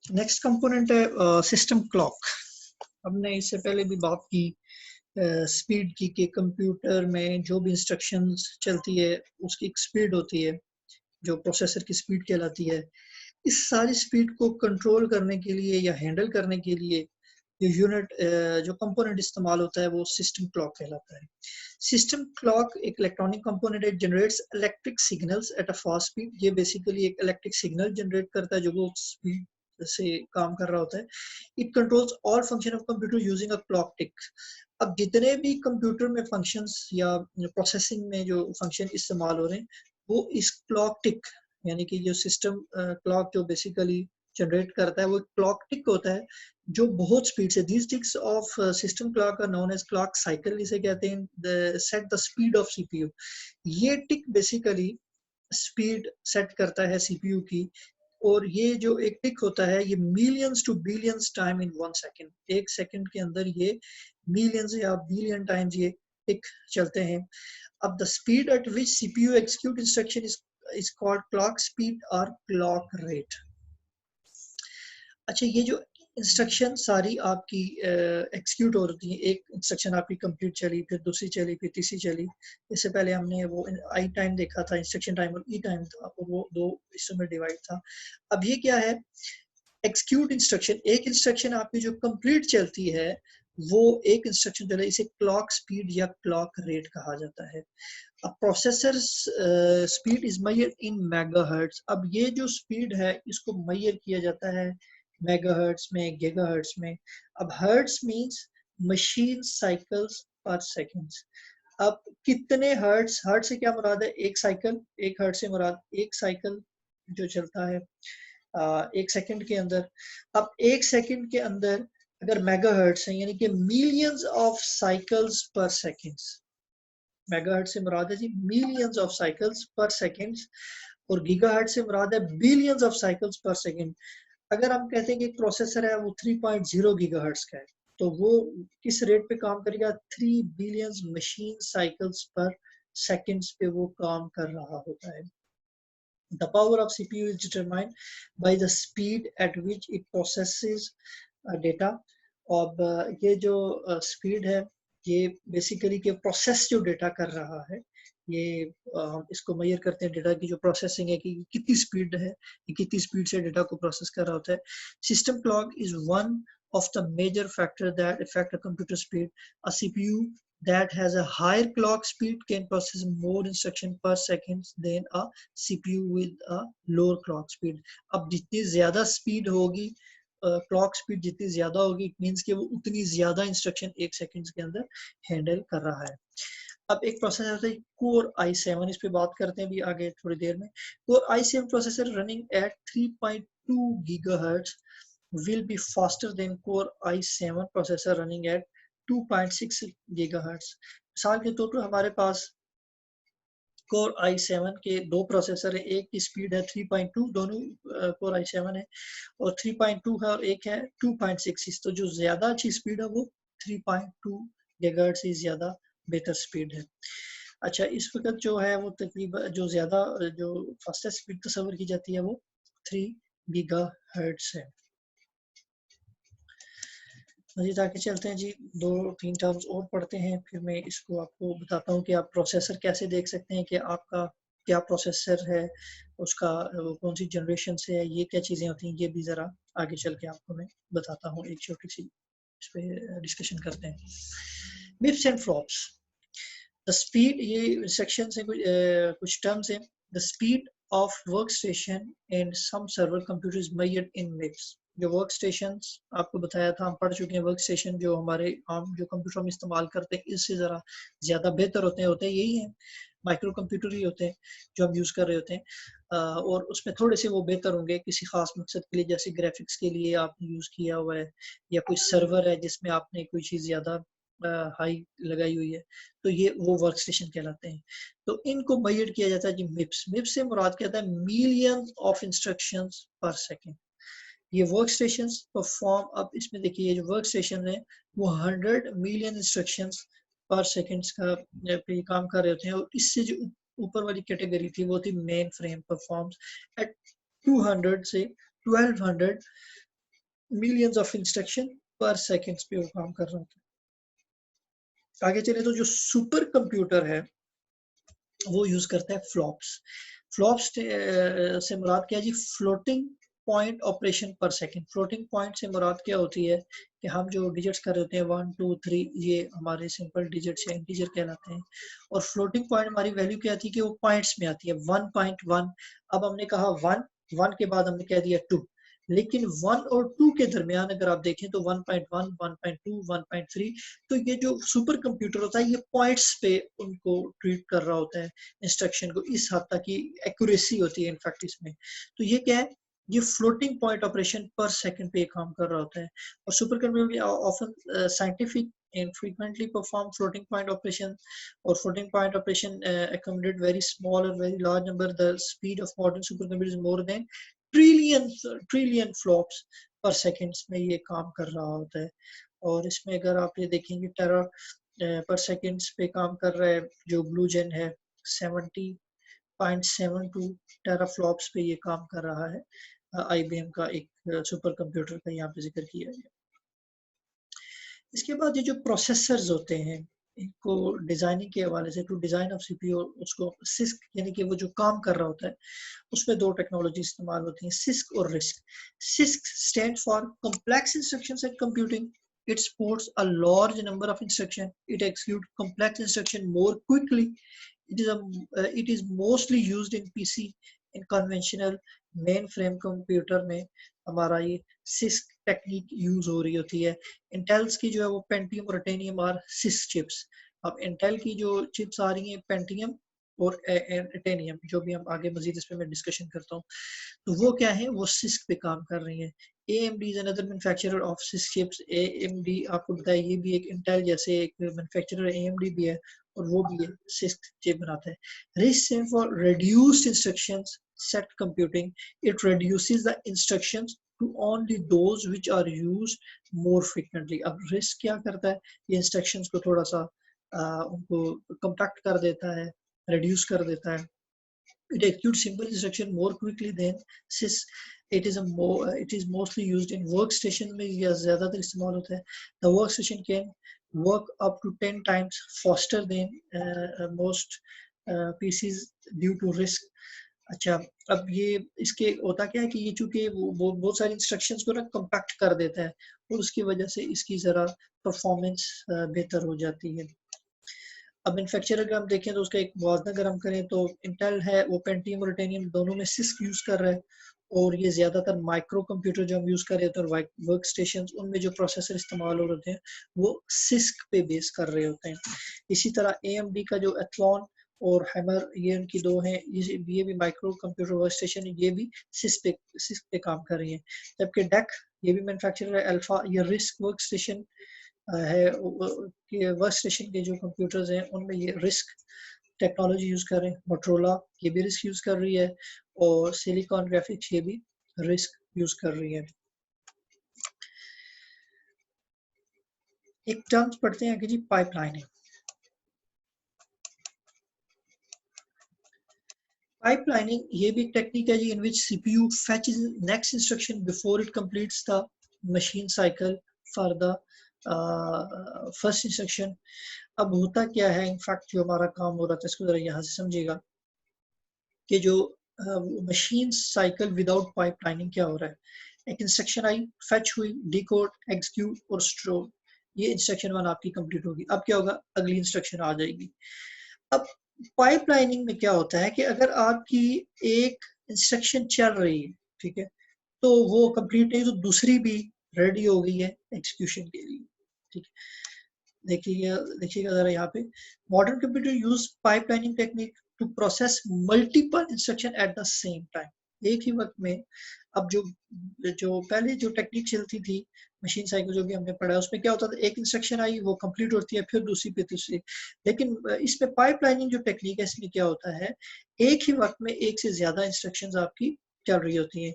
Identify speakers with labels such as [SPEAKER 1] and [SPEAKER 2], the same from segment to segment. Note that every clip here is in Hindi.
[SPEAKER 1] नेक्स्ट कंपोनेंट है सिस्टम क्लॉक। हमने इससे पहले भी बात की स्पीड की कि कंप्यूटर में जो भी इंस्ट्रक्शंस चलती है उसकी एक स्पीड होती है जो प्रोसेसर की स्पीड कहलाती है। इस सारी स्पीड को कंट्रोल करने के लिए या हैंडल करने के लिए जो यूनिट जो कंपोनेंट इस्तेमाल होता है वो सिस्टम क्लॉक कहलाता है। सिस्टम क्लॉक एक इलेक्ट्रॉनिक कंपोनेंट है, generates electric signals at a fast speed. ये बेसिकली एक इलेक्ट्रिक सिग्नल जनरेट करता है जो वो स्पीड से काम कर रहा होता है। It controls all function of computer using a clock टिक। अब जितने भी कंप्यूटर में फंक्शंस या प्रोसेसिंग में जो फंक्शन इस्तेमाल हो रहे हैं वो इस क्लॉक टिक यानी कि जो सिस्टम क्लॉक जो बेसिकली जनरेट करता है वो क्लॉक टिक होता है जो बहुत स्पीड से these ticks of system clock are known as clock cycle इसे कहते हैं set the speed of CPU. ये टिक बेसिकली स्पीड सेट करता है सीपीयू की और ये जो एक टिक होता है ये millions to billions time in 1 second, 1 second के अंदर ये मिलियंस या बिलियन टाइम्स ये टिक चलते हैं। अब the speed at which CPU execute instruction is called clock speed और क्लॉक रेट। अच्छा, ये जो इंस्ट्रक्शन सारी आपकी एक्सिक्यूट हो रही है, एक इंस्ट्रक्शन आपकी कंप्लीट चली, फिर दूसरी चली, फिर तीसरी चली। इससे पहले हमने वो आई टाइम देखा था, इंस्ट्रक्शन टाइम और ई टाइम था, और वो दो हिस्सों में डिवाइड था। अब ये क्या है, एक्सिक्यूट इंस्ट्रक्शन। एक इंस्ट्रक्शन आपकी जो कंप्लीट चलती है वो एक इंस्ट्रक्शन जो है इसे क्लॉक स्पीड या क्लॉक रेट कहा जाता है। अब processor speed is measured in megahertz. अब ये जो स्पीड है इसको मेजर किया जाता है मेगाहर्ट्ज में, गीगाहर्ट्ज में। अब हर्ट्ज मींस मशीन साइकिल्स पर सेकंड्स। अब कितने हर्ट्ज, हर्ट्ज से क्या मुराद है, एक साइकिल, एक हर्ट्ज से मुराद एक साइकिल जो चलता है 1 सेकंड के अंदर। अब 1 सेकंड के अंदर अगर मेगाहर्ट्ज है यानी कि मिलियंस ऑफ साइकिल्स पर सेकंड्स। मेगाहर्ट्ज से मुराद है जी मिलियंस ऑफ साइकिल्स पर सेकंड, और गीगाहर्ट्ज से मुराद है बिलियंस ऑफ साइकिल्स पर सेकंड। अगर हम कहते हैं कि एक प्रोसेसर है वो 3.0 गीगाहर्ट्ज का है तो वो किस रेट पे काम करेगा, 3 बिलियंस मशीन साइकिल्स पर सेकंड्स पे वो काम कर रहा होता है। The power of CPU is determined by the speed at which it processes data। अब ये जो स्पीड है ये बेसिकली के प्रोसेस जो डेटा कर रहा है ये इसको मेजर करते हैं डेटा की जो प्रोसेसिंग है कि कितनी स्पीड है, कितनी स्पीड से डेटा को प्रोसेस कर रहा होता है। System clock is one of the major factor that affect a computer speed. A CPU that has a higher clock speed can process more instruction per second than a CPU with a lower clock speed। अब जितनी ज्यादा स्पीड होगी, क्लॉक स्पीड जितनी ज्यादा होगी, इट मींस कि वो उतनी ज्यादा इंस्ट्रक्शन 1 सेकंड के अंदर हैंडल कर रहा है। अब एक प्रोसेसर होता है कोर i7, इस पे बात करते हैं भी आगे थोड़ी देर में। Core i7 processor running at 3.2 gigahertz will be faster than Core i7 processor running at 2.6 GHz। मिसाल के तौर पर हमारे पास Core i7 के दो प्रोसेसर है, एक की स्पीड है 3.2, दोनों Core i7 है, और 3.2 है और एक है 2.6। तो जो ज्यादा अच्छी स्पीड है वो 3.2 GHz से ज्यादा बेहतर स्पीड है। अच्छा, इस वक्त जो है वो तकरीबन जो ज्यादा जो फास्टेस्ट स्पीड तस्वर की जाती है वो 3 GHz है। मजीद आगे चलते हैं जी, 2-3 टर्म्स और पढ़ते हैं, फिर मैं इसको आपको बताता हूँ कि आप प्रोसेसर कैसे देख सकते हैं कि आपका क्या प्रोसेसर है, उसका कौन सी जनरेशन से है, ये क्या चीज़ें होती हैं, ये भी ज़रा आगे चल के आपको मैं बताता हूँ। एक छोटी सी इस पर डिस्कशन करते हैं। MIPS and FLOPS. The speed, ये सेक्शन से कुछ टर्म्स हैं। The speed of work station and some server computer is measured in MIPS. जो वर्क स्टेशन आपको बताया था, हम पढ़ चुके हैं, वर्क स्टेशन जो हमारे आम जो कंप्यूटर हम इस्तेमाल करते हैं इससे ज़रा ज़्यादा बेहतर होते हैं यही हैं, माइक्रो कंप्यूटर ही होते हैं जो हम यूज़ कर रहे होते हैं। और उसमें थोड़े से वो बेहतर होंगे किसी खास मकसद के लिए, जैसे ग्राफिक्स के लिए आपने यूज़ किया हुआ है या कोई सर्वर है जिसमें आपने कोई चीज़ ज़्यादा हाई लगाई हुई है, तो ये वो वर्क स्टेशन कहलाते हैं। तो इनको मेजर किया जाता है जी मिप्स। मिप्स से मुराद क्या होता है, मिलियंस ऑफ इंस्ट्रक्शंस पर सेकंड। ये वर्क स्टेशन परफॉर्म, अब इसमें देखिए ये जो वर्क स्टेशन है वो 100 मिलियन इंस्ट्रक्शंस पर सेकंड का पे काम कर रहे होते हैं, और इससे जो ऊपर वाली कैटेगरी थी वो थी मेन फ्रेम, परफॉर्म्स एट 200 से 1200 मिलियंस ऑफ इंस्ट्रक्शन पर सेकेंड्स पे वो काम कर रहा होता है। आगे चले तो जो सुपर कंप्यूटर है वो यूज करता है फ्लॉप्स। फ्लॉप्स से मुराद क्या है जी? फ्लोटिंग पॉइंट ऑपरेशन पर सेकंड। फ्लोटिंग पॉइंट से मुराद क्या होती है कि हम जो डिजिट्स कर रहे होते हैं 1 2 3, ये हमारे सिंपल डिजिट्स या इंटीजर कहलाते हैं, और फ्लोटिंग पॉइंट हमारी वैल्यू क्या आती है कि वो पॉइंट्स में आती है 1.1। अब हमने कहा 1, 1 के बाद हमने कह दिया 2, लेकिन 1 और 2 के दरमियान अगर आप देखें तो 1.1, 1.2, 1.3, तो ये जो सुपर कंप्यूटर होता है ये पॉइंट्स पे उनको ट्रीट कर रहा होता है इंस्ट्रक्शन को। इस हद तक की एक्यूरेसी होती है इनफैक्ट इसमें। तो ये क्या है? ये फ्लोटिंग पॉइंट ऑपरेशन पर सेकंड पे काम कर रहा होता है। और super computer often scientific and frequently perform floating point operation, or floating point operation accommodate very small or very large number. The speed of modern supercomputers is more than trillion flops पर सेकंड्स में ये काम कर रहा होता है। और इसमें अगर आप ये देखेंगे टेरा पर सेकंड्स पे काम कर रहा है जो ब्लू जेन है, 70.72 टेरा फ्लॉप्स पे ये काम कर रहा है। आईबीएम का एक सुपर कंप्यूटर का यहाँ पे जिक्र किया गया। इसके बाद ये जो प्रोसेसर्स होते हैं इनको डिजाइनिंग के हवाले से, टू डिजाइन ऑफ सीपीयू, उसको सिस्क यानी कि वो जो काम कर रहा होता है उसमें दो टेक्नोलॉजी इस्तेमाल होती हैं, सिस्क और risk. Six stand for complex instructions and computing. It supports a large number of instructions. It executes complex instruction more quickly. It is mostly used in PC, in conventional mainframe computer में हमारा ये सिस्क टेक्निक यूज हो रही होती है। इंटेल्स की जो है वो पेंटियम और टिटेनियम और सिस्क चिप्स। अब इंटेल की जो चिप्स आ रही हैं पेंटियम और टिटेनियम, जो भी हम आगे मजीद इस पे मैं डिस्कशन करता हूँ, तो वो क्या है? वो सिस्क पे काम कर रही है। AMD is another manufacturer of CISC chips. AMD आपको बताया ये भी एक इंटेल जैसे एक मैन्युफैक्चरर AMD भी है और वो भी CISC चिप बनाता है। RISC stands for Reduced Instructions Set Computing. It reduces the instructions to only those which are used more frequently. अब RISC क्या करता है? ये इंस्ट्रक्शंस को थोड़ा सा उनको कम्पैक्ट कर देता है, रिड्यूस कर देता है। It executes simple instruction more quickly than sys. It is mostly used in workstation में या ज़्यादातर इस्तेमाल होता है। The workstation can work up to 10 times faster than most PCs due to risk. अच्छा, अब ये इसके होता क्या है कि ये चूंकि वो बहुत सारी इंस्ट्रक्शंस को ना कम्पैक्ट कर देता है और उसकी वजह से इसकी ज़रा परफॉर्मेंस बेहतर हो जाती है। अब मैन्युफैक्चरर अगर हम देखें तो उसका एक मुवाजना अगर हम करें तो इंटेल है वो पेंटियम और टिटेनियम दोनों में सिस्क यूज कर रहा है, और ये ज्यादातर माइक्रो कंप्यूटर जो हम यूज कर रहे होते हैं वर्क स्टेशन उनमें जो प्रोसेसर इस्तेमाल हो रहे हैं वो सिस्क पे बेस कर रहे होते हैं। इसी तरह AMD का जो एथलॉन और हैमर ये उनकी दो हैं, ये भी माइक्रो कंप्यूटर वर्क स्टेशन, ये भी सिस्क पे काम कर रही है। जबकि डेक ये भी मैन्युफैक्चरर है, अल्फा ये रिस्क वर्क स्टेशन है कि वर्क स्टेशन के जो कंप्यूटर्स हैं उनमें ये रिस्क टेक्नोलॉजी यूज कर रहे हैं। मोटरोला ये भी रिस्क यूज कर रही है और सिलिकॉन ग्राफिक्स ये भी रिस्क यूज कर रही है। एक टर्म्स पढ़ते हैं कि जी पाइपलाइनिंग। पाइपलाइनिंग ये भी एक टेक्निक है जी इन विच CPU fetches next instruction before it completes the machine cycle for the first instruction। अब होता क्या है, इनफैक्ट जो हमारा काम हो रहा था इसको जरा यहाँ से समझिएगा कि जो मशीन साइकिल विदाउट पाइपलाइनिंग क्या हो रहा है। एक इंस्ट्रक्शन आई, फेच हुई, डिकोड, एग्जीक्यूट और स्टोर, ये इंस्ट्रक्शन 1 आपकी कंप्लीट होगी। अब क्या होगा? अगली इंस्ट्रक्शन आ जाएगी। अब पाइपलाइनिंग में क्या होता है कि अगर आपकी एक इंस्ट्रक्शन चल रही है, ठीक है, तो वो कंप्लीट नहीं तो दूसरी भी रेडी हो गई है एग्जीक्यूशन के लिए, ठीक है। देखिएगा जरा यहाँ पे, modern computer use pipelining technique to process multiple instruction at the same time. एक ही वक्त में। अब जो जो पहले जो टेक्निक चलती थी मशीन साइकिल जो भी हमने पढ़ा है उसमें क्या होता था, एक इंस्ट्रक्शन आई वो कंप्लीट होती है फिर दूसरी पे तीसरी। लेकिन इसमें पाइपलाइनिंग जो टेक्निक है इसमें क्या होता है, एक ही वक्त में एक से ज्यादा इंस्ट्रक्शंस आपकी चल रही होती हैं।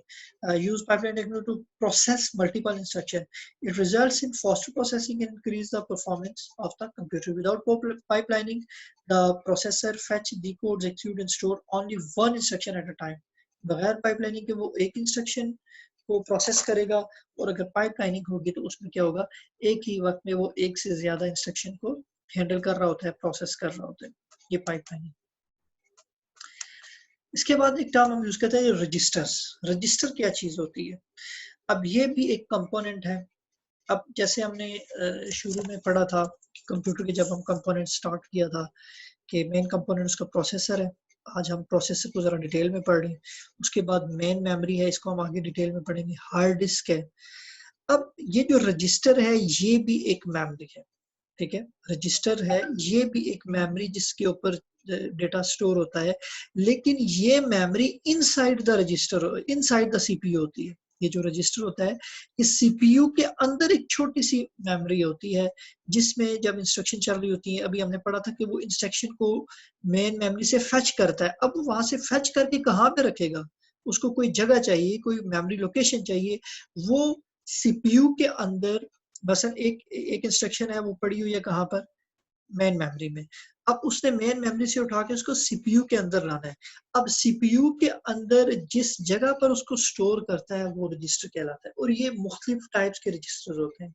[SPEAKER 1] Use pipeline technique to process multiple instruction. It results in faster processing and increase the performance of the computer. Without pipelining, the processor fetch, decodes, execute and store only one instruction at a time. बगैर पाइपलाइनिंग के वो एक इंस्ट्रक्शन को प्रोसेस करेगा, और अगर पाइपलाइनिंग होगी तो उसमें क्या होगा, एक ही वक्त में वो एक से ज्यादा इंस्ट्रक्शन को हैंडल कर रहा होता है, प्रोसेस कर रहा होता है, ये पाइपलाइनिंग। इसके बाद एक टर्म हम यूज करते हैं रजिस्टर्स। रजिस्टर क्या चीज होती है? अब ये भी एक कंपोनेंट है। अब जैसे हमने शुरू में पढ़ा था कंप्यूटर के, जब हम कंपोनेंट स्टार्ट किया था कि मेन कंपोनेंट उसका प्रोसेसर है। आज हम प्रोसेसर को जरा डिटेल में पढ़ रहे हैं। उसके बाद मेन मेमोरी है, इसको हम आगे डिटेल में पढ़ेंगे। हार्ड डिस्क है। अब ये जो रजिस्टर है ये भी एक मेमोरी है, ठीक है। रजिस्टर है, ये भी एक मेमोरी जिसके ऊपर डेटा स्टोर होता है, लेकिन ये memory inside the register, inside the CPU होती है। ये जो रजिस्टर होता है, इस सीपीयू के अंदर एक छोटी सी मेमोरी होती है, जिसमें जब इंस्ट्रक्शन चल रही होती है, अभी हमने पढ़ा था कि वो इंस्ट्रक्शन को मेन मेमोरी से फेच करता है। अब वहां से फेच करके कहाँ पे रखेगा? उसको कोई जगह चाहिए, कोई मेमोरी लोकेशन चाहिए। वो सीपीयू के अंदर बस एक एक इंस्ट्रक्शन है, वो पड़ी हुई है कहाँ पर? मेन मेमोरी में। अब उसने मेन मेमोरी से उठा के उसको सीपीयू के अंदर लाना है। अब सीपीयू के अंदर जिस जगह पर उसको स्टोर करता है वो रजिस्टर कहलाता है। और ये मुख्तलिफ टाइप्स के रजिस्टर होते हैं।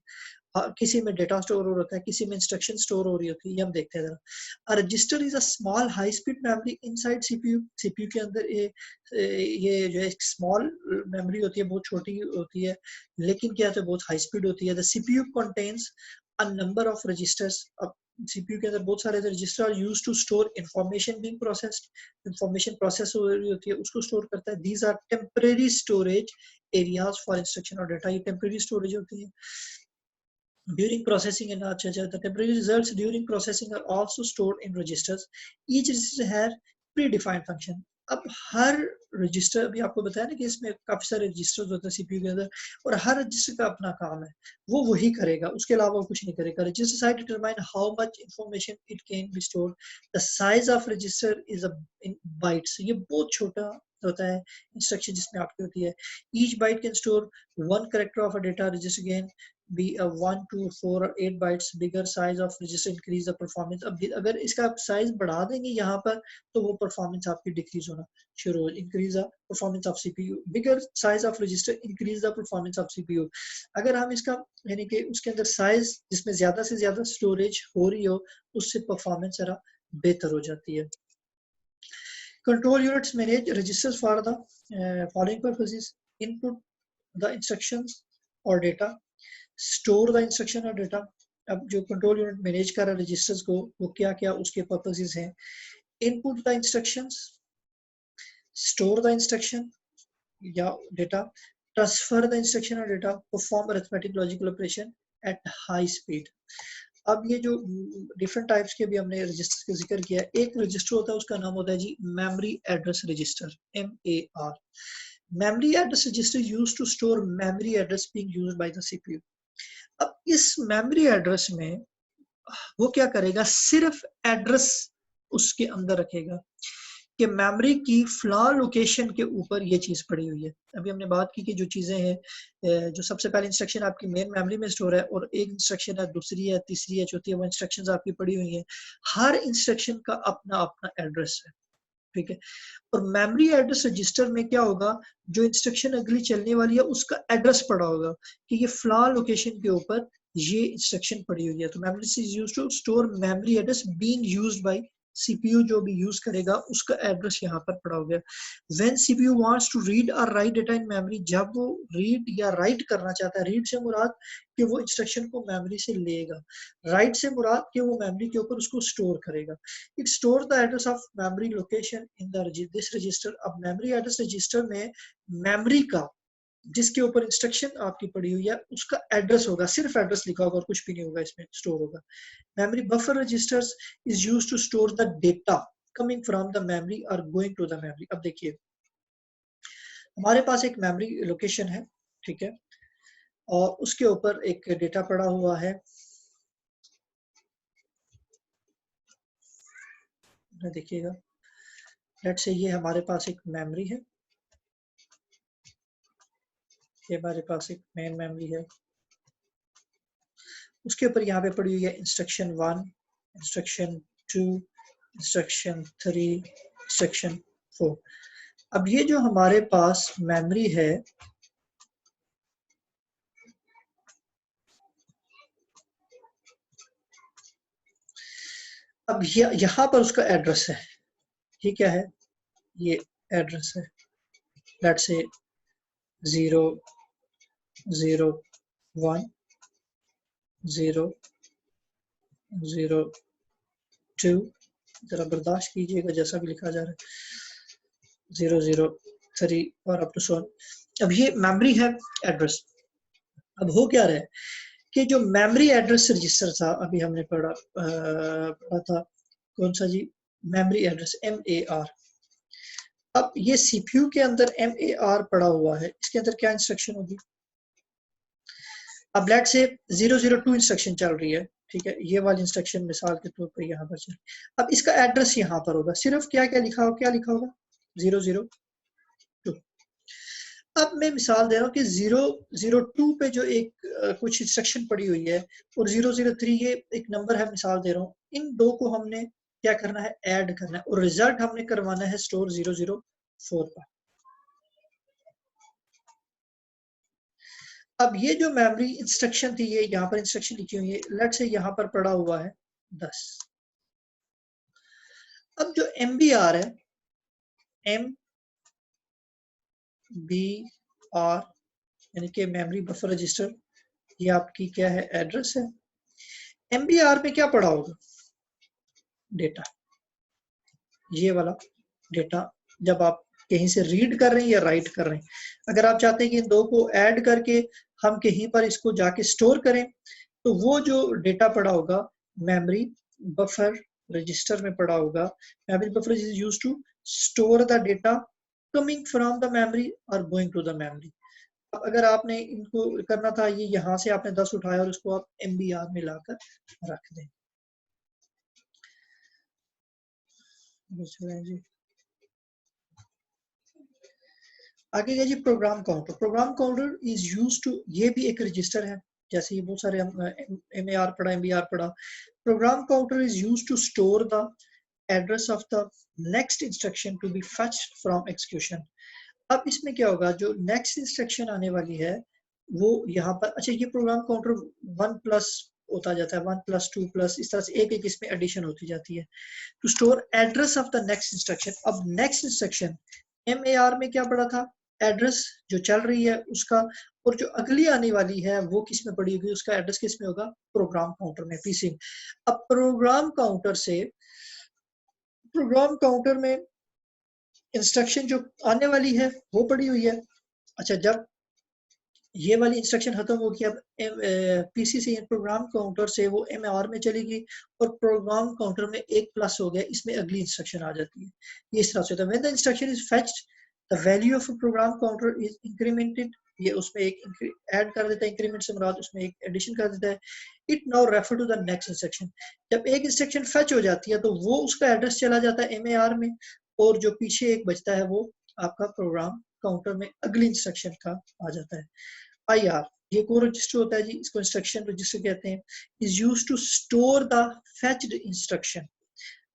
[SPEAKER 1] किसी में डेटा स्टोर हो रहा होता है, किसी में इंस्ट्रक्शन स्टोर हो रही होती है। ये हम देखते हैं जरा। Register is a small high speed memory inside CPU. CPU के अंदर ये जो है स्मॉल मेमोरी होती है, बहुत छोटी होती है, लेकिन क्या होता है, बहुत हाई स्पीड होती है। The CPU contains a number of registers. अब सीपीयू के अंदर बहुत सारे register are used to store information being processed. Information process हो रही होती है, उसको स्टोर करता है। These are temporary storage areas for instruction और डेटा। ये टेम्परेरी स्टोरेज होती है during processing and the temporary results during processing are also stored in registers. Each register has predefined function. अब हर रजिस्टर, अभी आपको बताया ना कि इसमें काफी सारे रजिस्टर्स होते हैं सीपीयू के अंदर, और हर रजिस्टर का अपना काम है, वो वही करेगा, उसके अलावा वो कुछ नहीं करेगा। Register size determine how much information it can be stored. The size of register is in bytes. ये बहुत छोटा होता है इंस्ट्रक्शन जिसमें आपकी होती है। Each byte can store one character of a data. Register can be a 1 to 4 or 8 bytes bigger size of register increase the performance। अब अगर इसका साइज बढ़ा देंगे यहाँ पर तो वो परफॉर्मेंस आपकी डिक्रीज होना शुरू हो। Increase the performance of CPU. Bigger size of register increase the performance of CPU. अगर हम इसका यानी कि उसके अंदर साइज जिसमें ज्यादा से ज्यादा स्टोरेज हो रही हो, उससे परफॉर्मेंस जरा बेहतर हो जाती है। Control units manage registers for the following purposes. Input the instructions और डेटा, स्टोर द इंस्ट्रक्शन और डेटा। अब जो कंट्रोल यूनिट मैनेज कर रहा है रजिस्टर्स को, वो क्या क्या उसके पर्पसेस हैं? Input the instructions, store the instruction या डेटा, ट्रांसफर द इंस्ट्रक्शन और data, perform arithmetic logical operation at high speed. अब ये जो डिफरेंट टाइप्स के भी हमने रजिस्टर्स का जिक्र किया, एक रजिस्टर होता है उसका नाम होता है जी memory address register, MAR। Memory address register used to store memory address being used by the CPU. अब इस मेमोरी एड्रेस में वो क्या करेगा, सिर्फ एड्रेस उसके अंदर रखेगा कि मेमोरी की फ्ला लोकेशन के ऊपर ये चीज पड़ी हुई है। अभी हमने बात की कि जो चीजें हैं, जो सबसे पहले इंस्ट्रक्शन आपकी मेन मेमोरी में स्टोर है, और एक इंस्ट्रक्शन है, दूसरी है, तीसरी है, चौथी है, वो इंस्ट्रक्शंस आपकी पड़ी हुई हैं। हर इंस्ट्रक्शन का अपना अपना एड्रेस है, ठीक है। और मेमोरी एड्रेस रजिस्टर में क्या होगा, जो इंस्ट्रक्शन अगली चलने वाली है उसका एड्रेस पड़ा होगा कि ये फ्ला लोकेशन के ऊपर ये इंस्ट्रक्शन पड़ी हुई है। तो memory is used to store memory address being used by CPU. जो भी यूज करेगा उसका एड्रेस यहाँ पर पड़ा हो गया। When CPU wants to read और राइट डेटा इन मेमोरी, जब वो रीड या राइट करना चाहता है, रीड से मुराद कि वो इंस्ट्रक्शन को मेमोरी से लेगा, राइट से मुराद कि वो मेमोरी के ऊपर उसको स्टोर करेगा। It store the address of memory location in the this register. अब मेमोरी एड्रेस रजिस्टर में मेमोरी का जिसके ऊपर इंस्ट्रक्शन आपकी पड़ी हुई है उसका एड्रेस होगा, सिर्फ एड्रेस लिखा होगा और कुछ भी नहीं होगा इसमें स्टोर होगा। Memory buffer registers is used to store the data coming from the memory और गोइंग टू द मेमोरी। अब देखिए हमारे पास एक मेमोरी लोकेशन है, ठीक है, और उसके ऊपर एक डेटा पड़ा हुआ है। देखिएगा, लेट्स से ये हमारे पास एक मेमोरी है, ये हमारे पास एक मेन मेमोरी है, उसके ऊपर यहाँ पे पड़ी हुई है इंस्ट्रक्शन 1, इंस्ट्रक्शन 2, इंस्ट्रक्शन 3, इंस्ट्रक्शन 4। अब ये जो हमारे पास मेमोरी है, अब यहाँ पर उसका एड्रेस है, ये क्या है, ये एड्रेस है, लेट्स से 001 002, जरा बर्दाश्त कीजिएगा जैसा भी लिखा जा रहा है, 003 और अप टू सो ऑन। अब ये मेमोरी है एड्रेस। अब हो क्या रहा है कि जो मेमोरी एड्रेस रजिस्टर था, अभी हमने पढ़ा था कौन सा जी, मेमोरी एड्रेस MAR। अब ये सीपीयू के अंदर MAR पड़ा हुआ है, इसके अंदर क्या इंस्ट्रक्शन होगी। अब लेट से 002 इंस्ट्रक्शन चल रही है, ठीक है, ये वाली इंस्ट्रक्शन मिसाल के तौर पर यहाँ पर चल, अब इसका एड्रेस यहाँ पर होगा, सिर्फ क्या क्या लिखा होगा, क्या लिखा होगा 002। अब मैं मिसाल दे रहा हूँ कि 002 पे जो एक कुछ इंस्ट्रक्शन पड़ी हुई है और 003 ये एक नंबर है, मिसाल दे रहा हूँ, इन दो को हमने क्या करना है, ऐड करना है और रिजल्ट हमने करवाना है स्टोर 004 पर। अब ये जो मेमोरी इंस्ट्रक्शन थी, ये यहाँ पर इंस्ट्रक्शन लिखी हुई है, लेट्स से यहाँ पर पड़ा हुआ है 10। अब जो MBR है, MBR यानी कि मेमोरी बफर रजिस्टर, ये आपकी क्या है, एड्रेस है। MBR पे क्या पड़ा होगा, डेटा, ये वाला डेटा, जब आप कहीं से रीड कर रहे हैं या राइट कर रहे हैं। अगर आप चाहते हैं कि इन दो को ऐड करके हम कहीं पर इसको जाके स्टोर करें, तो वो जो डेटा पड़ा होगा मेमोरी बफर रजिस्टर में पड़ा होगा। Memory buffer is used to store the data coming from the memory और गोइंग टू द मेमोरी। अब अगर आपने इनको करना था, ये यहाँ से आपने 10 उठाया और उसको आप MBR में लाकर रख दें। जी आगे गया जी, program counter. Program counter is use to, ये भी एक रजिस्टर है, जैसे ये बहुत सारे MAR पढ़ा, MBR पढ़ा। Program counter is use to store the address of the next instruction to be fetched from execution. अब इसमें क्या होगा, जो नेक्स्ट इंस्ट्रक्शन आने वाली है वो यहाँ पर, अच्छा ये प्रोग्राम काउंटर 1 प्लस होता जाता है, 1 प्लस 2 प्लस, इस तरह से एक एक इसमें एडिशन होती जाती है to store address of the next instruction. अब नेक्स्ट इंस्ट्रक्शन MAR में क्या पड़ा था, एड्रेस जो चल रही है उसका, और जो अगली आने वाली है वो किस में पड़ी होगी, उसका एड्रेस किस में होगा, प्रोग्राम काउंटर में, PC। अब प्रोग्राम काउंटर में इंस्ट्रक्शन जो आने वाली है वो पड़ी हुई है। अच्छा, जब ये वाली इंस्ट्रक्शन खत्म होगी, अब PC से प्रोग्राम काउंटर से वो MAR में चलेगी और प्रोग्राम काउंटर में 1 प्लस हो गया, इसमें अगली इंस्ट्रक्शन आ जाती है। ये इस तरह से होता है। When the instruction is fetched, the value of a program counter is incremented, ये उसमें एक ऐड कर देता है, इंक्रीमेंट से मुराद उसमें एक एडिशन कर देता है। It now refer to the next instruction. जब एक इंस्ट्रक्शन फेच हो जाती है तो वो उसका एड्रेस चला जाता है MAR में, और जो पीछे एक बचता है वो आपका प्रोग्राम काउंटर में अगली इंस्ट्रक्शन का आ जाता है। IR ये को रजिस्टर होता है जी, इसको इंस्ट्रक्शन रजिस्टर कहते हैं। Is used to store the fetched instruction.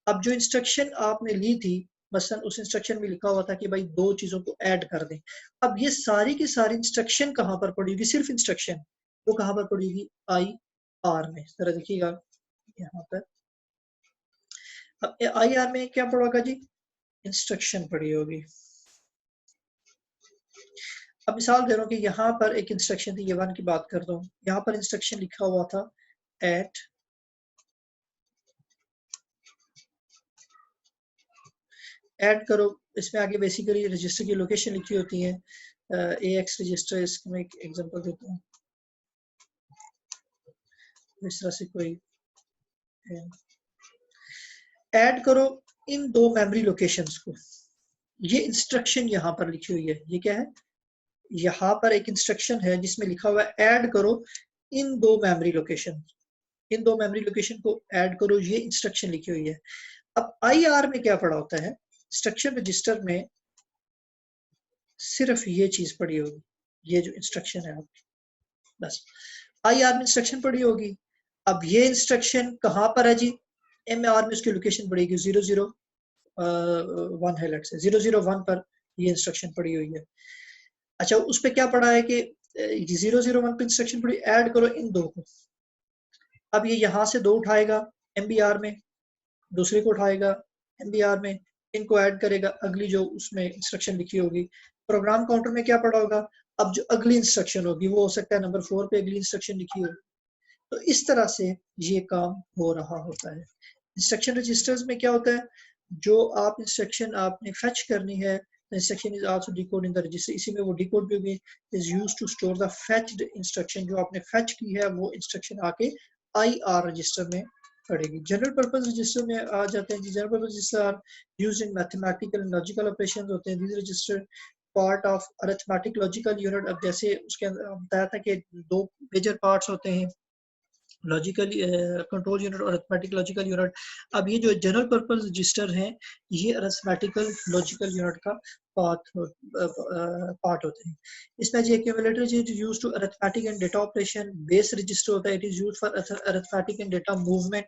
[SPEAKER 1] अब जो इंस्ट्रक्शन आपने ली थी, मसलन उस इंस्ट्रक्शन में लिखा हुआ था कि भाई 2 चीजों को ऐड कर दें, अब ये सारी की सारी इंस्ट्रक्शन कहाँ पर पड़ी होगी, सिर्फ इंस्ट्रक्शन, वो कहाँ पर पड़ी होगी, IR में। जरा देखिएगा यहाँ पर, अब IR में क्या पड़ा होगा जी, इंस्ट्रक्शन पड़ी होगी। अब मिसाल दे रहा हूँ कि यहाँ पर एक इंस्ट्रक्शन थी, ये 1 की बात करता हूँ, यहाँ पर इंस्ट्रक्शन लिखा हुआ था एट ऐड करो। इसमें आगे बेसिकली रजिस्टर की लोकेशन लिखी होती है, AX रजिस्टर, इसमें एक एग्जांपल देता हूँ, इस तरह से कोई ऐड करो इन 2 मेमोरी लोकेशंस को। ये इंस्ट्रक्शन यहाँ पर लिखी हुई है, ये क्या है, यहाँ पर एक इंस्ट्रक्शन है जिसमें लिखा हुआ है ऐड करो इन 2 मेमोरी लोकेशन, इन 2 मेमोरी लोकेशन को ऐड करो, ये इंस्ट्रक्शन लिखी हुई है। अब IR में क्या पड़ा होता है, इंस्ट्रक्शन रजिस्टर में सिर्फ ये चीज पड़ी होगी, ये जो इंस्ट्रक्शन है आपकी, बस IR में इंस्ट्रक्शन पड़ी होगी। अब ये इंस्ट्रक्शन कहाँ पर है जी, MAR में उसकी लोकेशन पड़ेगी 001 है, लेट से 001 पर ये इंस्ट्रक्शन पड़ी हुई है। अच्छा, उस पे क्या पड़ा है कि 001 पे इंस्ट्रक्शन पड़ी ऐड करो इन 2 को। अब ये यहाँ से 2 उठाएगा MBR में, दूसरे को उठाएगा MBR में, इनको ऐड करेगा, अगली जो उसमें इंस्ट्रक्शन लिखी होगी। प्रोग्राम काउंटर में क्या पड़ा होगा, अब जो अगली इंस्ट्रक्शन होगी वो हो सकता है नंबर 4 पे अगली इंस्ट्रक्शन लिखी हो। तो इस तरह से ये काम हो रहा होता है। इंस्ट्रक्शन रजिस्टर्स में क्या होता है, जो आप इंस्ट्रक्शन आपने फेच करनी है, instruction is also decode in the register, इसी में वो डिकोड भी होगी, is used to store the fetched instruction, जो आपने फेच की है वो इंस्ट्रक्शन आके IR रजिस्टर में पड़ेगी। जनरल पर्पस रजिस्टर में आ जाते हैं। General purpose register are used in mathematical and logical operations होते हैं। These register part of arithmetic logical unit. अब जैसे उसके अंदर बताया था कि दो मेजर पार्ट्स होते हैं, लॉजिकल कंट्रोल यूनिट और अरिथमेटिक लॉजिकल यूनिट। अब ये जो जनरल पर्पस रजिस्टर हैं ये अरिथमेटिकल लॉजिकल यूनिट का पार्ट होते हैं। इसमें जो accumulator is used to arithmetic and data operation. Base register होता है, it is used for arithmetic and data movement.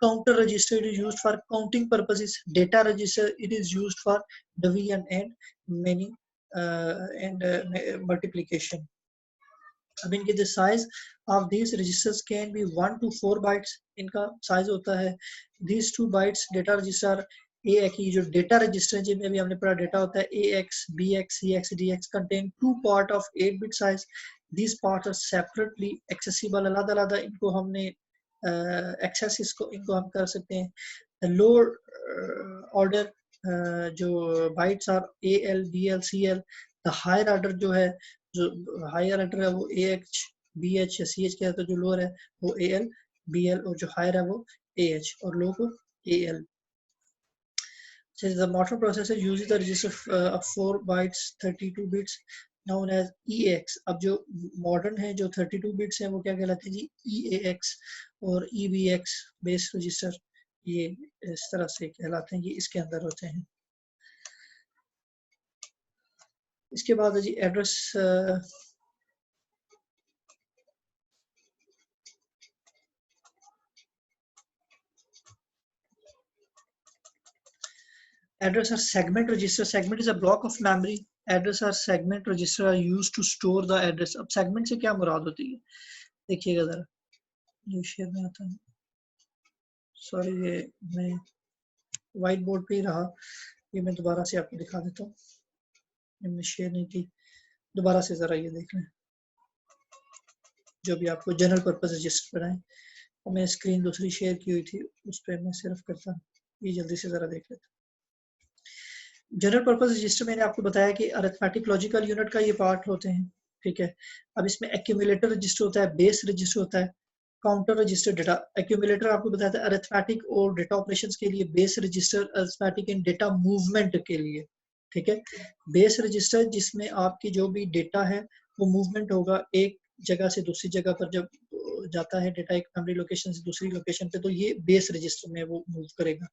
[SPEAKER 1] Counter register it is used for counting purposes. Data register it is used for division and many and multiplication. अब इनके जो size of these registers can be 1 to 4 bytes इनका साइज होता है। These 2 bytes data register AX, जो डेटा रजिस्टर जिनमें अभी हमने पढ़ा डेटा होता है AX, BX, CX, DX contain 2 part of 8 bit size. These part are separately accessible, अलग-अलग इनको हमने एक्सेस इसको इनको हम कर सकते हैं। लोअर ऑर्डर जो bytes are AL, BL, CL। The higher order जो है, जो हायर ऑर्डर है वो AH, BH या CH क्या है, तो जो लोअर है वो AL, BL, और जो हायर है वो AH और लो को AL। The modern processor uses the register of 4 bytes 32 bits known as EAX। अब जो मॉडर्न है जो 32 बिट्स हैं वो क्या कहलाते हैं जी, EAX और EBX बेस रजिस्टर, ये इस तरह से कहलाते हैं, ये इसके अंदर होते हैं। इसके बाद है जी address address or segment register। Segment is a block of memory। address or segment register are used to store the address। अब segment से क्या मुराद होती है, देखिएगा जरा, ये शेयर में आता है, सॉरी ये मैं व्हाइट बोर्ड पे ही रहा, ये मैं दोबारा से आपको दिखा देता हूँ, मैंने शेयर नहीं की, दोबारा से जरा ये देख लें जो भी आपको जनरल पर्पस रजिस्टर बनाए, और मैं स्क्रीन दूसरी शेयर की हुई थी उस पर मैं सिर्फ करता, ये जल्दी से जरा देख लेता। जनरल पर्पस रजिस्टर मैंने आपको बताया कि अरिथमेटिक लॉजिकल यूनिट का ये पार्ट होते हैं, ठीक है। अब इसमें एक्यूमुलेटर रजिस्टर होता है, बेस रजिस्टर होता है, काउंटर रजिस्टर, डेटा। एक्यूमुलेटर आपको बताया था अरिथमेटिक और डेटा ऑपरेशंस के लिए, base register arithmetic and data movement के लिए, ठीक है। बेस रजिस्टर जिसमें आपकी जो भी डेटा है वो मूवमेंट होगा एक जगह से दूसरी जगह पर, जब जाता है डेटा एक मेमोरी लोकेशन से दूसरी लोकेशन पे, तो ये बेस रजिस्टर में वो मूव करेगा।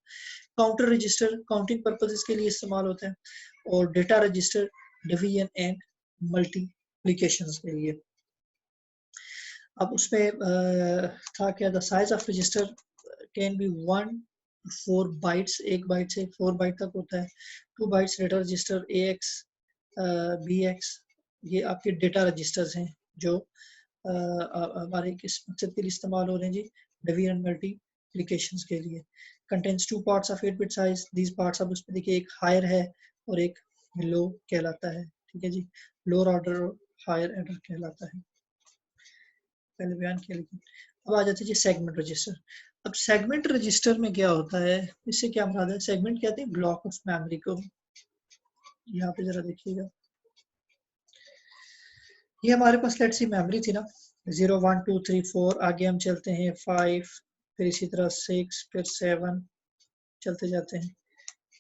[SPEAKER 1] काउंटर रजिस्टर काउंटिंग पर्पसेस के लिए इस्तेमाल होता है, और data register division and multiplications के लिए। अब उसमें था क्या, the size of register can be 1 to 4 bytes, 1 byte से 4 बाइट तक होता है। 2 bytes data register AX, BX, ये आपके डेटा रजिस्टर्स हैं जो हमारे किस मकसद के लिए इस्तेमाल हो रहे हैं जी, डिवीजन मल्टीप्लिकेशंस के लिए। Contains 2 parts of 8 bit size. These parts, अब उसमें देखिए एक हायर है और एक लो कहलाता है, ठीक है जी, लोअर ऑर्डर और हायर ऑर्डर कहलाता है, पहले बयान किया। लेकिन अब आ जाते हैं जी सेगमेंट रजिस्टर। अब सेगमेंट रजिस्टर में क्या होता है, इससे क्या मुराद है, सेगमेंट कहते हैं ब्लॉक ऑफ मेमोरी को। यहाँ पे जरा देखिएगा, ये हमारे पास लेट्स सी मेमोरी थी ना, 0 1 2 3 4, आगे हम चलते हैं 5, फिर इसी तरह 6, फिर 7 चलते जाते हैं,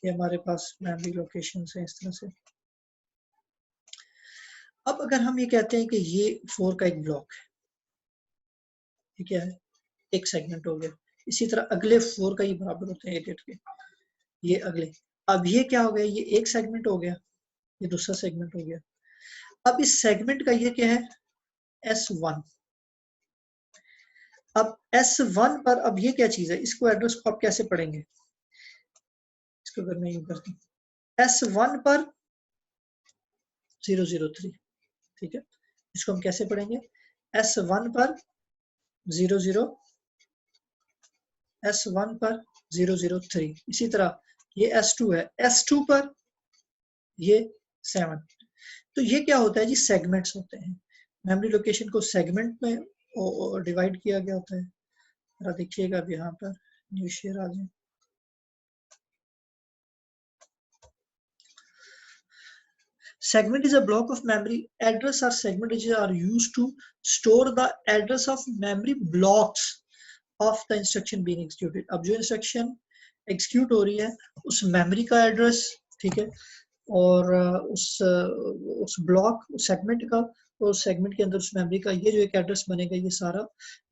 [SPEAKER 1] ये हमारे पास मेमोरी लोकेशंस हैं इस तरह से। अब अगर हम ये कहते हैं कि ये 4 का एक ब्लॉक है, ये क्या है, एक सेगमेंट हो गया, इसी तरह अगले 4 का ये बराबर होते हैं 8 के, ये अगले। अब ये क्या हो गया, ये एक सेगमेंट हो गया, ये दूसरा सेगमेंट हो गया। अब इस सेगमेंट का ये क्या है, S1। अब S1 पर अब ये क्या चीज है, इसको एड्रेस को आप कैसे पढ़ेंगे, इसको अगर मैं यूं करती हूँ S1 पर 003, ठीक है, इसको हम कैसे पढ़ेंगे, S1 पर 00, S1 पर 003। इसी तरह ये S2 है, S2 पर ये 7। तो ये क्या होता है जी, सेगमेंट्स होते हैं। मेमोरी लोकेशन को सेगमेंट में डिवाइड किया गया होता है। जरा देखिएगा अब यहाँ पर न्यू शेयर आ जाए। Segment is a block of memory. Address or segment registers are used to store the address of memory blocks of the instruction being executed. अब जो instruction execute हो रही है उस memory का address, ठीक है, और उस block उस segment का, और उस segment के अंदर उस memory का ये जो एक address बनेगा, ये सारा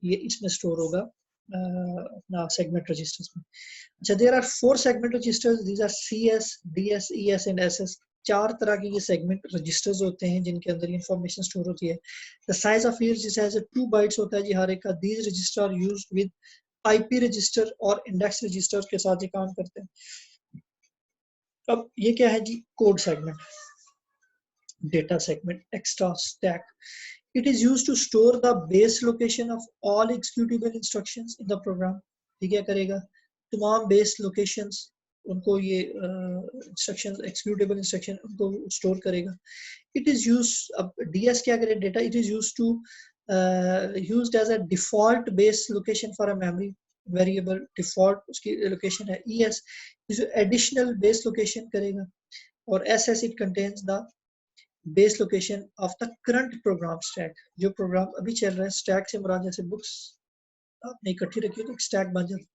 [SPEAKER 1] ये इसमें store होगा अपना segment registers में। अच्छा, there are 4 segment registers. These are CS, DS, ES and SS. 4 तरह के ये सेगमेंट रजिस्टर्स होते हैं जिनके अंदर इंफॉर्मेशन स्टोर होती है। द साइज ऑफ ईच जिस हैज 2 बाइट्स होता है जी हर एक का। These register are used with IP register और इंडेक्स रजिस्टर के साथ ये काम करते हैं। अब ये क्या है जी, code segment, data segment, extra stack. It is used to store the base location of all executable instructions in the program. ये क्या करेगा, तमाम बेस लोकेशंस उनको ये इंस्ट्रक्शंस, एक्सिक्यूटेबल इंस्ट्रक्शन उनको स्टोर करेगा। इट इज यूज, अब डीएस क्या करे data, it is use to used as a default base location for a memory variable. Default उसकी लोकेशन है। ES is additional base location करेगा, और SS it contains the base location of the current program stack. जो प्रोग्राम अभी चल रहा है, स्टैक से मुराद जैसे बुक्स आपने इकट्ठी रखी तो एक स्टैक बन जाता है,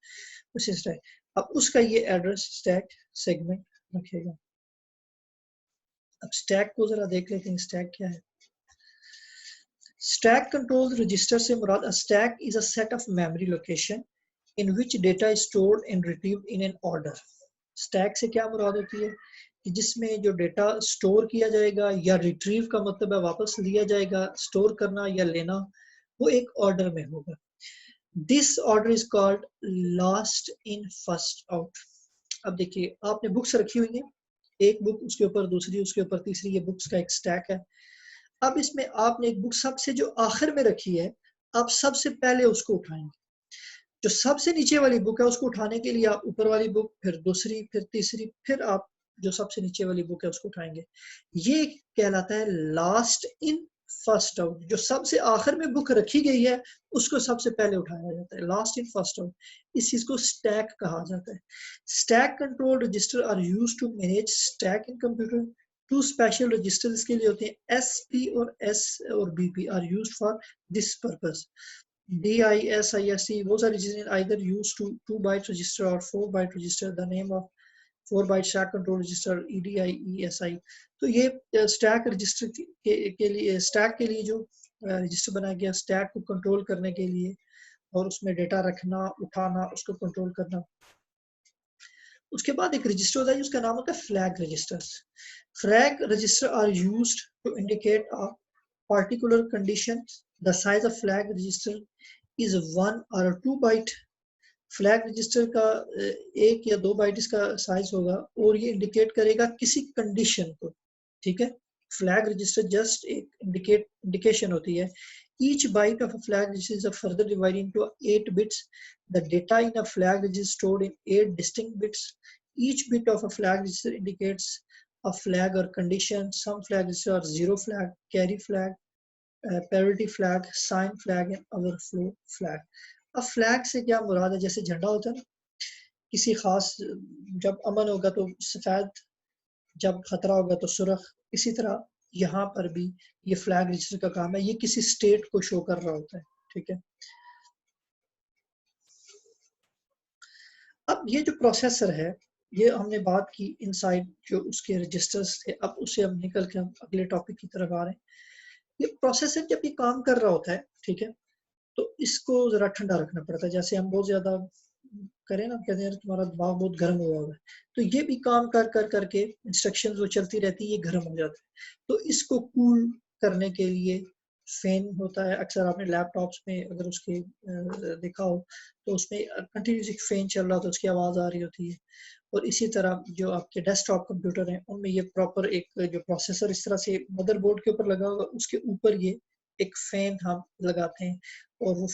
[SPEAKER 1] उसी स्टैक। अब उसका ये एड्रेस स्टैक सेगमेंट रखेगा। अब स्टैक को जरा देख लेते हैं, स्टैक क्या है। स्टैक कंट्रोल रजिस्टर से मुराद, a stack is a set of memory location in which data is stored and retrieved in an order. Stack से क्या मुराद होती है कि जिसमें जो डेटा स्टोर किया जाएगा, या रिट्रीव का मतलब है वापस लिया जाएगा, स्टोर करना या लेना, वो एक ऑर्डर में होगा। This order is called last in first out. अब देखिए, आपने बुक्स रखी हुई है, एक बुक, उसके ऊपर दूसरी, उसके ऊपर तीसरी, ये बुक्स का एक स्टैक है। अब इसमें आपने एक बुक सबसे जो आखिर में रखी है, आप सबसे पहले उसको उठाएंगे। जो सबसे नीचे वाली बुक है उसको उठाने के लिए आप ऊपर वाली बुक, फिर दूसरी, फिर तीसरी, फिर आप जो सबसे नीचे वाली बुक है उसको उठाएंगे। ये कहलाता है लास्ट इन फर्स्ट आउट। जो सबसे आखिर में बुक रखी गई है उसको सबसे पहले उठाया जाता है, लास्ट इन फर्स्ट आउट। इस चीज को स्टैक कहा जाता है। Stack control register are used to manage stack in computer. 2 special register इसके लिए होते हैं, SP और S और BP are used for this purpose. DISISC, those are either used to 2-byte register or 4-byte register. The name of 4-byte stack control register EDI, ESI. तो ये स्टैक रजिस्टर के लिए, स्टैक के लिए जो रजिस्टर बनाया गया स्टैक को कंट्रोल करने के लिए, और उसमें डेटा रखना, उठाना, उसको कंट्रोल करना। उसके बाद एक रजिस्टर होता है जिसका नाम होता है flag registers. Flag register are used to indicate a particular condition. The size of flag register is 1 or 2 byte. Flag register का 1 या 2 बाइट इसका साइज होगा, और ये इंडिकेट करेगा किसी कंडीशन को, ठीक है। फ्लैग रजिस्टर जस्ट एक इंडिकेशन होती है। Each byte of a flag register is further divided into 8 bits. The data in a flag register is stored in 8 distinct bits. Each bit of a flag register indicates a flag or condition. Some flag registers are zero flag, carry flag, parity flag, sign flag and overflow flag. अब फ्लैग से क्या मुराद है, जैसे झंडा होता है ना, किसी खास, जब अमन होगा तो सफेद, जब खतरा होगा तो सुर्ख। इसी तरह यहाँ पर भी ये फ्लैग रजिस्टर का काम है, ये किसी स्टेट को शो कर रहा होता है, ठीक है। अब ये जो प्रोसेसर है, ये हमने बात की इनसाइड जो उसके रजिस्टर्स थे। अब उसे हम निकल के हम अगले टॉपिक की तरफ आ रहे हैं। ये प्रोसेसर जब ये काम कर रहा होता है, ठीक है, तो इसको जरा ठंडा रखना पड़ता है। जैसे हम बहुत ज्यादा करें ना, कहते हैं तुम्हारा दिमाग बहुत गर्म हुआ है, तो ये भी काम कर कर करके इंस्ट्रक्शन जो चलती रहती है ये गर्म हो जाता है। तो इसको कूल करने के लिए फैन होता है। अक्सर आपने लैपटॉप्स में अगर उसके देखा हो तो उसमें कंटिन्यूस एक फैन चल रहा, तो उसकी आवाज़ आ रही होती है। और इसी तरह जो आपके डेस्कटॉप कंप्यूटर हैं उनमें ये प्रॉपर एक जो प्रोसेसर इस तरह से मदरबोर्ड के ऊपर लगा होगा, उसके ऊपर ये एक फैन हम लगाते हैं और वो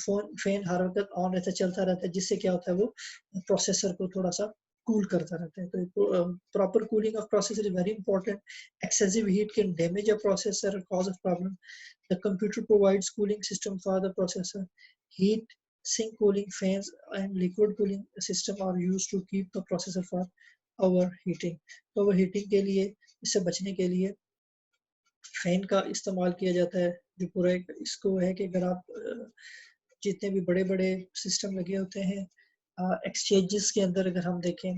[SPEAKER 1] फैन हर वक़्त ऑन रहता है, चलता रहता है, जिससे क्या होता है वो प्रोसेसर को थोड़ा-सा कूल करता रहता है। तो proper cooling of processor is very important. Excessive heat can damage a processor and cause a problem. The computer provides cooling system for the processor. Heat sink cooling fans and liquid cooling system are used to keep the processor from overheating. तो overheating के लिए, इससे बचने के लिए फैन का इस्तेमाल किया जाता है, जो पूरा एक इसको है कि अगर आप जितने भी बड़े-बड़े सिस्टम लगे होते हैं एक्सचेंजेस के अंदर अगर हम देखें,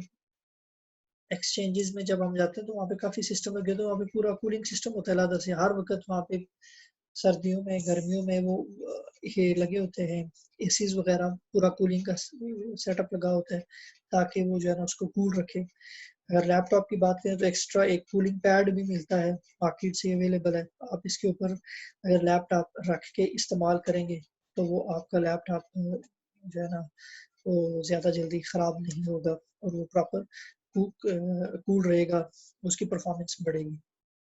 [SPEAKER 1] एक्सचेंजेस में जब हम जाते हैं तो वहाँ पे काफ़ी सिस्टम लगे होते हैं, वहाँ पे पूरा कूलिंग सिस्टम होता है अलग से, हर वक़्त वहाँ पे सर्दियों में, गर्मियों में वो ये लगे होते हैं एसीज़ वग़ैरह, पूरा कूलिंग का सेटअप लगा होता है, ताकि वो जो है ना उसको कूल रखे। अगर लैपटॉप की बात करें तो एक्स्ट्रा एक कूलिंग पैड भी मिलता है, मार्केट से अवेलेबल है। आप इसके ऊपर अगर लैपटॉप रख के इस्तेमाल करेंगे, तो वो आपका लैपटॉप जो है ना, वो ज़्यादा जल्दी ख़राब नहीं होगा और वो प्रॉपर कूल रहेगा, उसकी परफ़ॉर्मेंस बढ़ेगी।